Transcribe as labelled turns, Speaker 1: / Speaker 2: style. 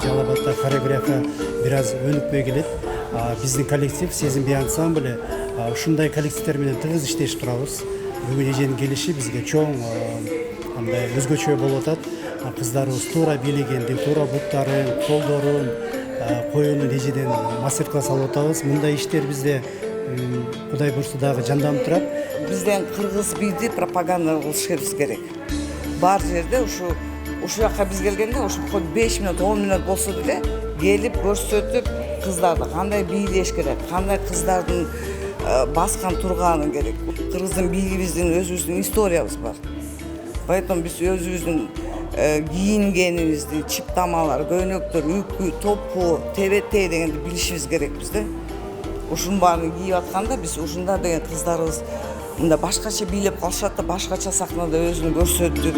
Speaker 1: Жалабатта хореография biraz өнүкпөй келет. Биздин коллектив Сезим би ансамблі ушундай коллективдер менен тыгыз иштешип турабыз. Бүгүн эженин келиши бизге чоң андай өзгөчө болуп атат. Кыздарыбыз туура бийлегенди, туура буттарын, колдорун коюунун эжеден мастер-класс алып атабыз. Мындай иштер бизде Кудай буйрса дагы жанданып турат.
Speaker 2: Бизден кыргыз бийди пропаганда кылышыбыз керек. Бар жерде ушу жака биз келгенде ушу 5 минут, 10 минут болсо деле келип көрсөтүп, кыздарды кандай бийлеш керек, кандай кыздардын баскан турганын керек. Кыргыздын бийлигибиздин өзүбүздүн историябыз бар. Поэтому биз өзүбүздүн кийингенибизди, чиптамалар, көйнөктөр, үкү, топу, тебеттей дегенди билишибиз керек бизде. Ушунун баарын кийип атканда биз ушунда деген кыздарыбыз мында башкача бийлеп калышат да, башкача сахнада өзүн көрсөтүп.